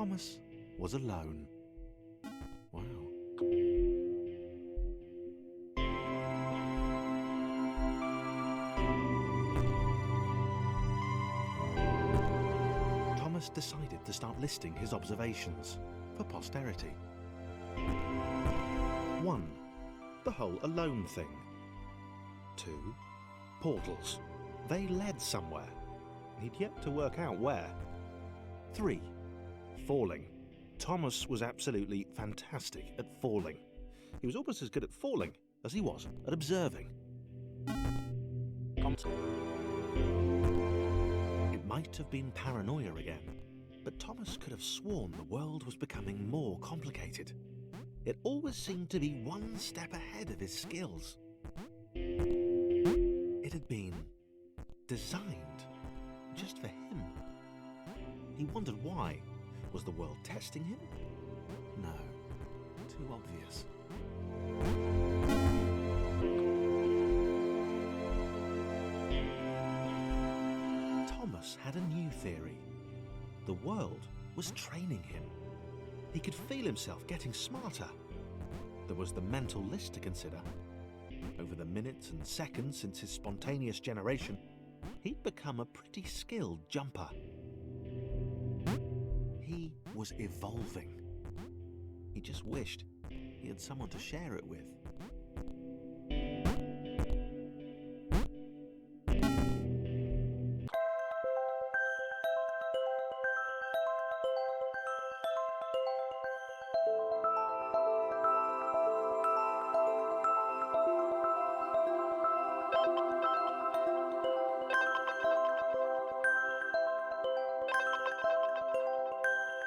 Thomas was alone. Wow. Thomas decided to start listing his observations for posterity. 1. The whole alone thing. 2. Portals. They led somewhere. He'd yet to work out where. 3. Falling. Thomas was absolutely fantastic at falling. He was almost as good at falling as he was at observing. It might have been paranoia again, but Thomas could have sworn the world was becoming more complicated. It always seemed to be one step ahead of his skills. It had been designed just for him. He wondered why. Was the world testing him? No, too obvious. Thomas had a new theory. The world was training him. He could feel himself getting smarter. There was the mental list to consider. Over the minutes and seconds since his spontaneous generation, he'd become a pretty skilled jumper. He was evolving. He just wished he had someone to share it with.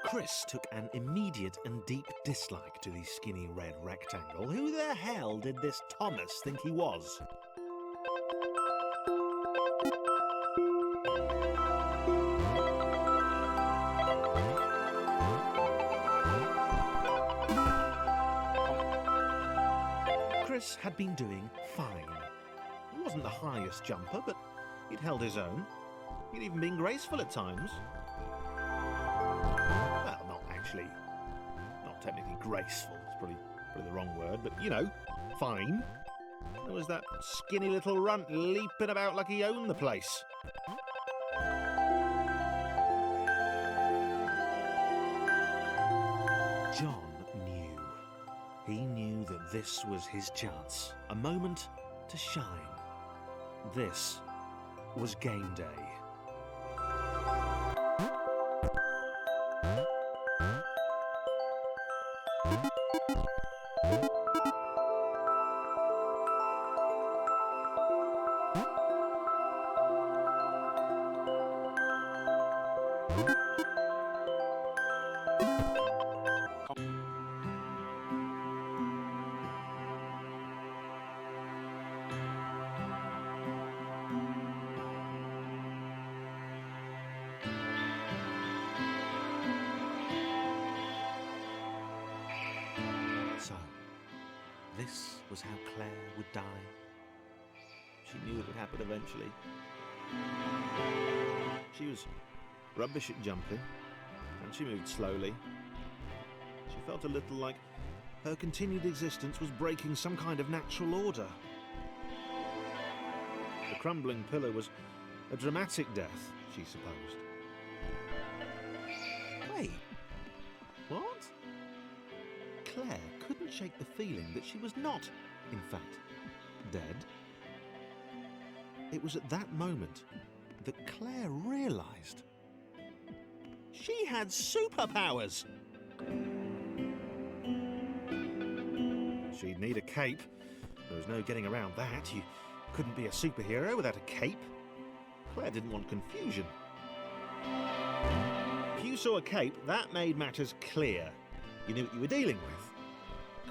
Chris took an immediate and deep dislike to the skinny red rectangle. Who the hell did this Thomas think he was? Chris had been doing fine. He wasn't the highest jumper, but he'd held his own. He'd even been graceful at times. Well, not technically graceful, it's probably the wrong word, but you know, fine. There was that skinny little runt leaping about like he owned the place. John knew. He knew that this was his chance, a moment to shine. This was game day. This was how Claire would die. She knew it would happen eventually. She was rubbish at jumping, and she moved slowly. She felt a little like her continued existence was breaking some kind of natural order. The crumbling pillar was a dramatic death, she supposed. Wait, what? Claire couldn't shake the feeling that she was not, in fact, dead. It was at that moment that Claire realised she had superpowers. She'd need a cape. There was no getting around that. You couldn't be a superhero without a cape. Claire didn't want confusion. If you saw a cape, that made matters clear. You knew what you were dealing with.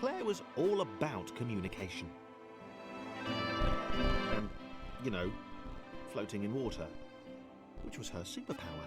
Claire was all about communication. And, you know, floating in water, which was her superpower.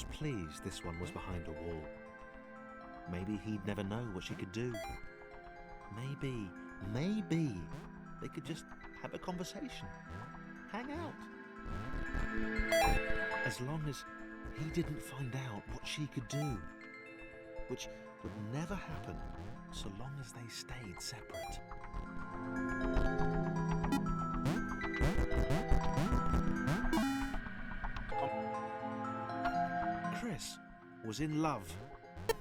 was pleased this one was behind a wall. Maybe he'd never know what she could do. Maybe they could just have a conversation, hang out. As long as he didn't find out what she could do, which would never happen so long as they stayed separate. Chris was in love.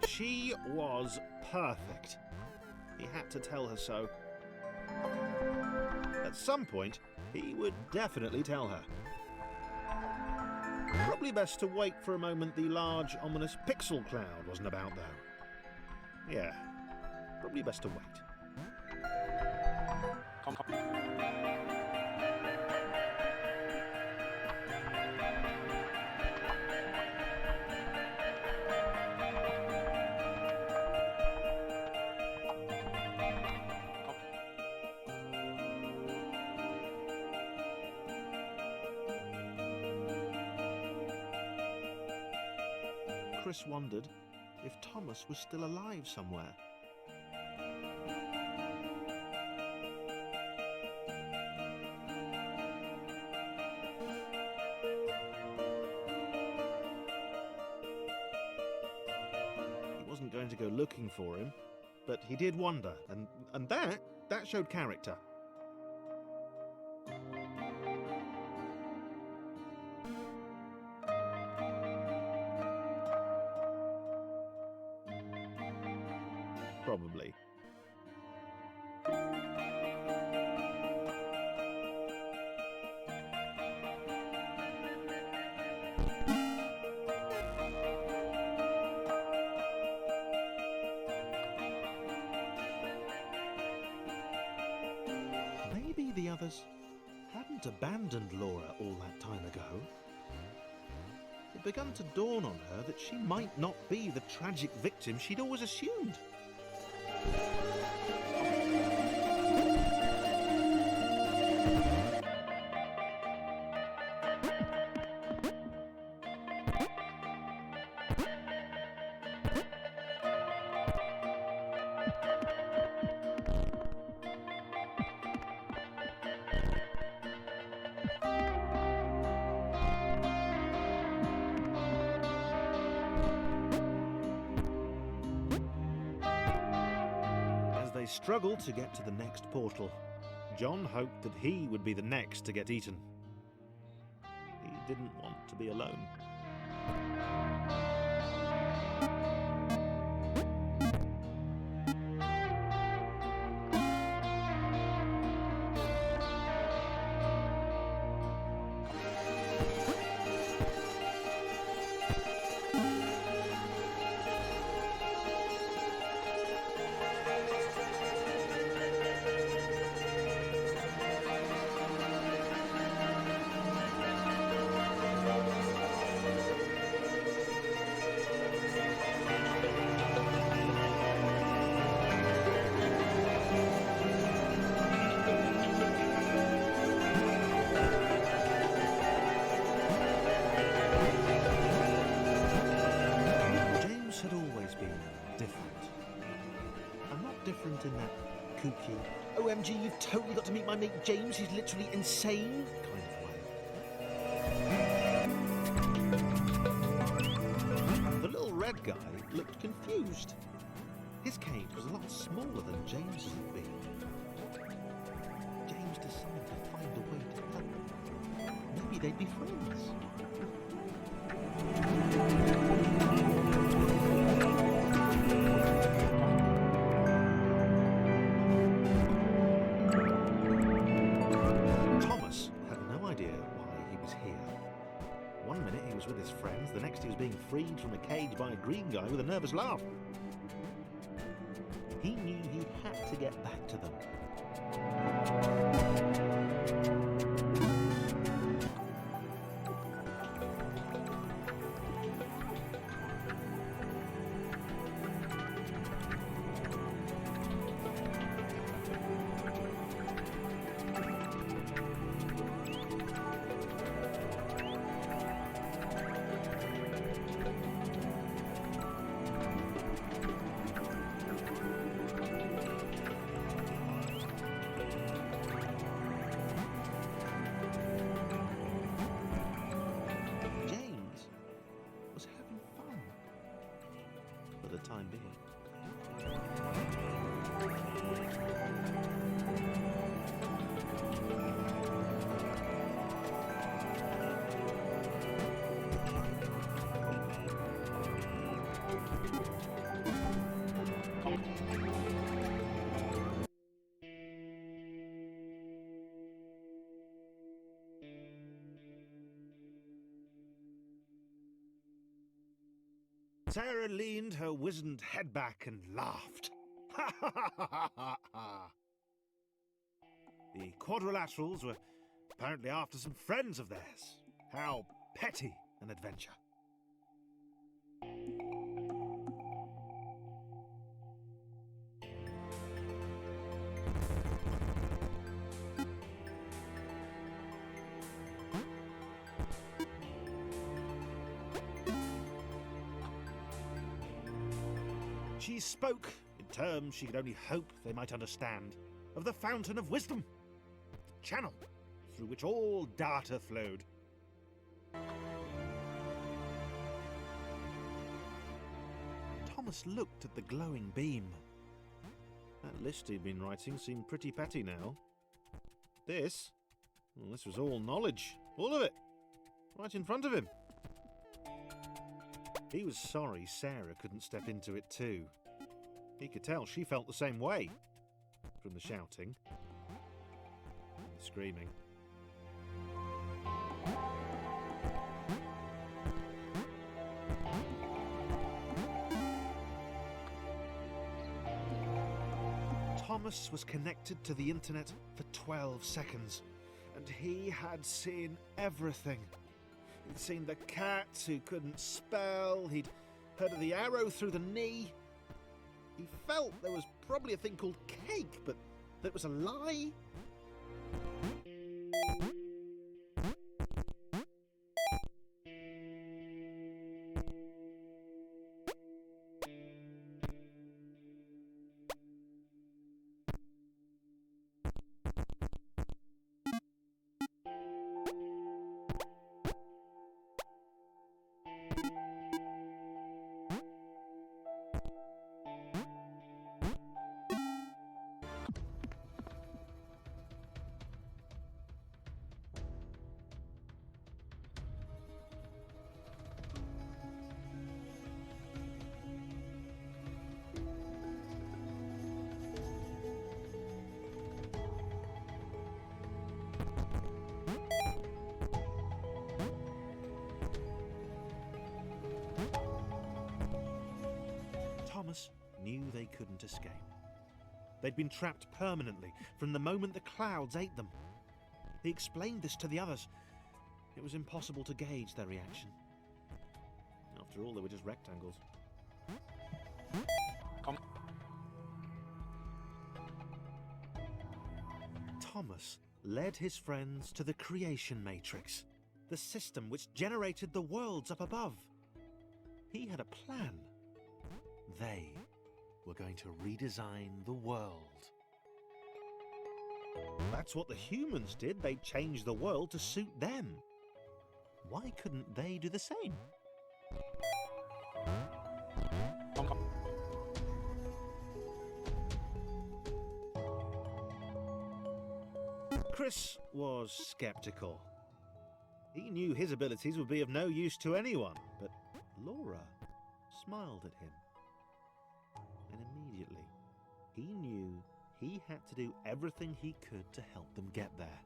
She was perfect. He had to tell her so. At some point, he would definitely tell her. Probably best to wait for a moment the large, ominous pixel cloud wasn't about, though. Yeah, probably best to wait. Chris wondered if Thomas was still alive somewhere. He wasn't going to go looking for him, but he did wonder, and that showed character. Probably. Maybe the others hadn't abandoned Laura all that time ago. It began to dawn on her that she might not be the tragic victim she'd always assumed. They struggled to get to the next portal. John hoped that he would be the next to get eaten. He didn't want to be alone. Different in that kooky, OMG, you've totally got to meet my mate James, he's literally insane kind of way. The little red guy looked confused. His cage was a lot smaller than James's had been. James decided to find a way to help. Maybe they'd be friends. With his friends, the next he was being freed from a cage by a green guy with a nervous laugh. He knew he had to get back to them. the time being. Sarah leaned her wizened head back and laughed. Ha ha ha ha ha ha! The quadrilaterals were apparently after some friends of theirs. How petty an adventure. She spoke in terms she could only hope they might understand of the fountain of wisdom, the channel through which all data flowed. Thomas looked at the glowing beam. That list he'd been writing seemed pretty petty now. This was all knowledge, all of it, right in front of him. He was sorry Sarah couldn't step into it too. He could tell she felt the same way, from the shouting and the screaming. Thomas was connected to the internet for 12 seconds, and he had seen everything. He'd seen the cat who couldn't spell, he'd heard of the arrow through the knee. He felt there was probably a thing called cake, but that it was a lie. Thomas knew they couldn't escape. They'd been trapped permanently from the moment the clouds ate them. He explained this to the others. It was impossible to gauge their reaction. After all, they were just rectangles. Thomas led his friends to the creation matrix, the system which generated the worlds up above. He had a plan. They were going to redesign the world. That's what the humans did. They changed the world to suit them. Why couldn't they do the same? Chris was skeptical. He knew his abilities would be of no use to anyone, but Laura smiled at him. And immediately, he knew he had to do everything he could to help them get there.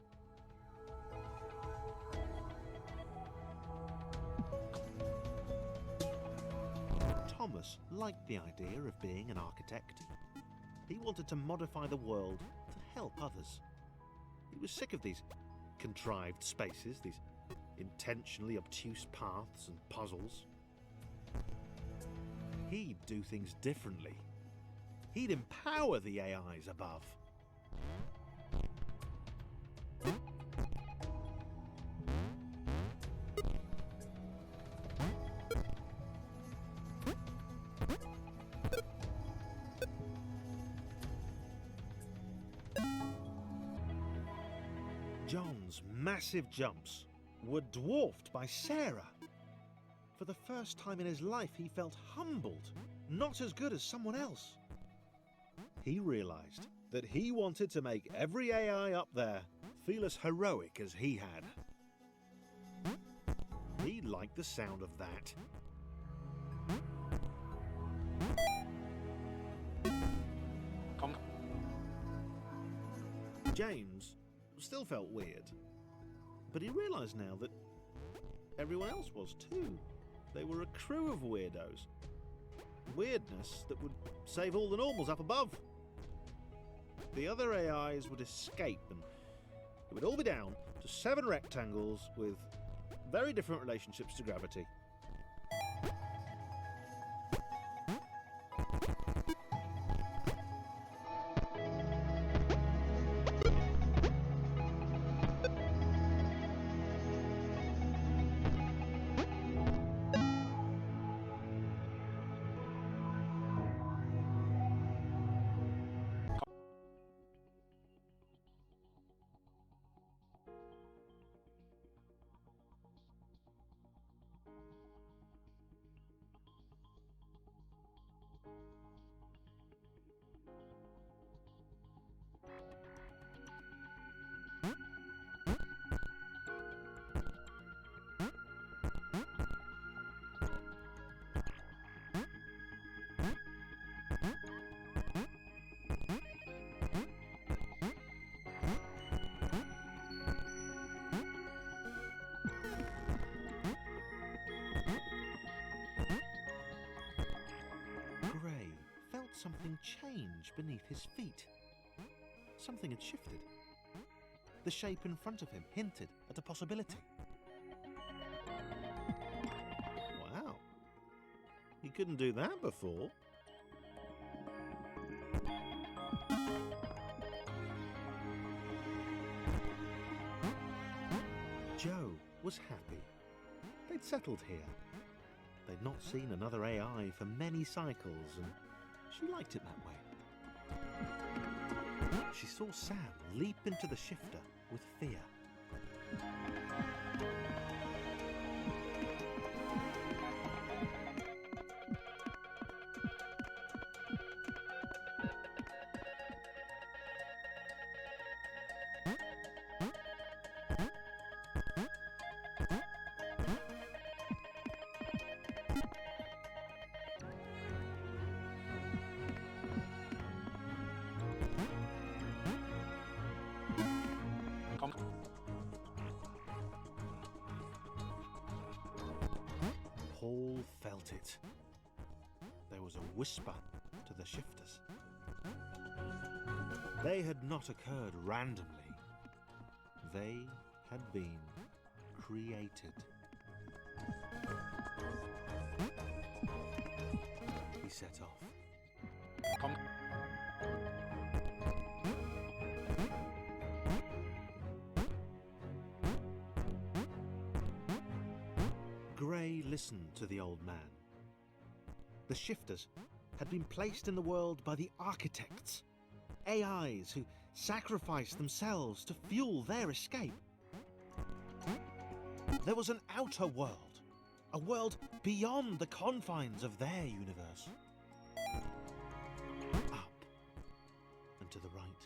Thomas liked the idea of being an architect. He wanted to modify the world to help others. He was sick of these contrived spaces, these intentionally obtuse paths and puzzles. He'd do things differently. He'd empower the AIs above. John's massive jumps were dwarfed by Sarah. For the first time in his life, he felt humbled, not as good as someone else. He realized that he wanted to make every AI up there feel as heroic as he had. He liked the sound of that. James still felt weird, but he realized now that everyone else was too. They were a crew of weirdos. Weirdness that would save all the normals up above. The other AIs would escape, and it would all be down to 7 rectangles with very different relationships to gravity. Gray felt something change beneath his feet. Something had shifted. The shape in front of him hinted at a possibility. Wow. He couldn't do that before. Joe was happy. They'd settled here. They'd not seen another AI for many cycles, and she liked it that way. She saw Sam leap into the shifter with fear. Paul felt it. There was a whisper to the shifters. They had not occurred randomly. They had been created. He set off. Gray listened to the old man. The shifters had been placed in the world by the architects, AIs who sacrificed themselves to fuel their escape. There was an outer world, a world beyond the confines of their universe. Up and to the right.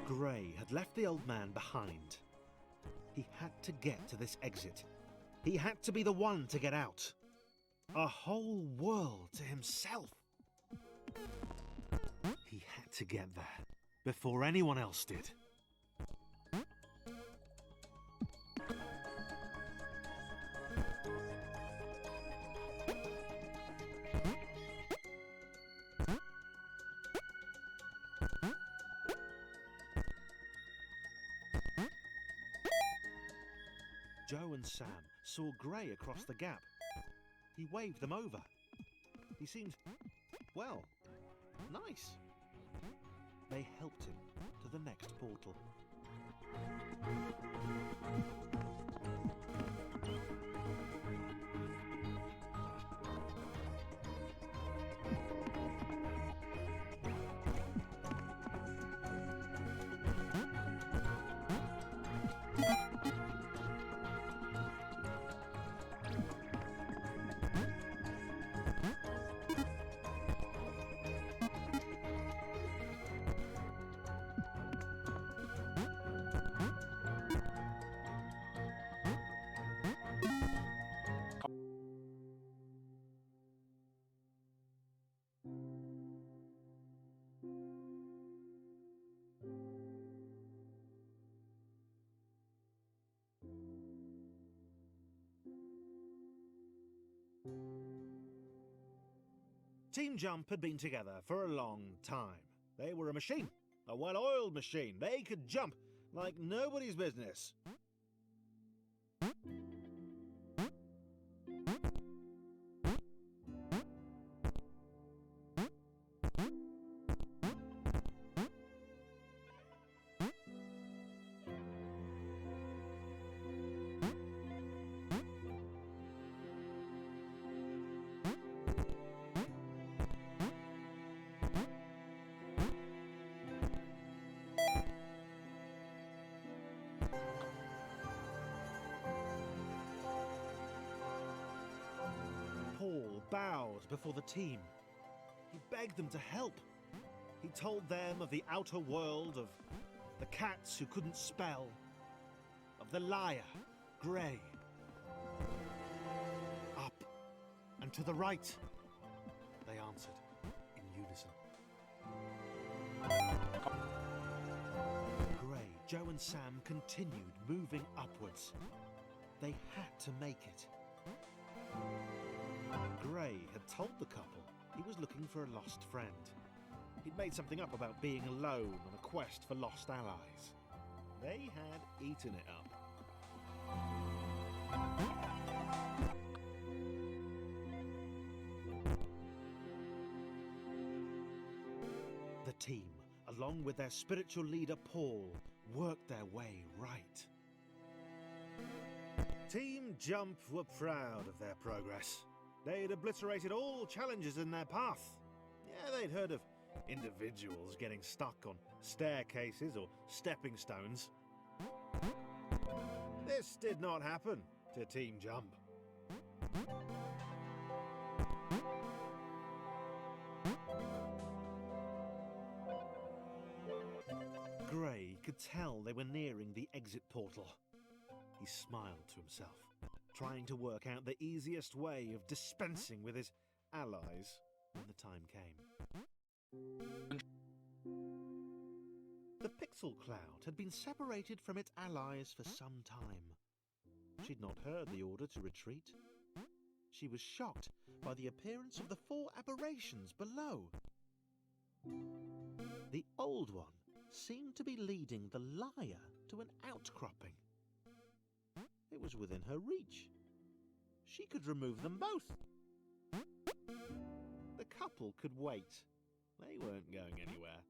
Gray had left the old man behind. He had to get to this exit. He had to be the one to get out. A whole world to himself. He had to get there before anyone else did. Joe and Sam saw Gray across the gap. He waved them over. He seemed, well, nice. They helped him to the next portal. Team Jump had been together for a long time. They were a machine, a well-oiled machine. They could jump like nobody's business. Paul bowed before the team. He begged them to help. He told them of the outer world, of the cats who couldn't spell, of the liar, Grey. Up and to the right, they answered in unison. Grey, Joe and Sam continued moving upwards. They had to make it. Grey had told the couple he was looking for a lost friend. He'd made something up about being alone on a quest for lost allies. They had eaten it up. The team, along with their spiritual leader Paul, worked their way right. Team Jump were proud of their progress. They'd obliterated all challenges in their path. Yeah, they'd heard of individuals getting stuck on staircases or stepping stones. This did not happen to Team Jump. Grey could tell they were nearing the exit portal. He smiled to himself, trying to work out the easiest way of dispensing with his allies when the time came. The Pixel Cloud had been separated from its allies for some time. She'd not heard the order to retreat. She was shocked by the appearance of the four aberrations below. The old one seemed to be leading the liar to an outcropping. It was within her reach. She could remove them both. The couple could wait. They weren't going anywhere.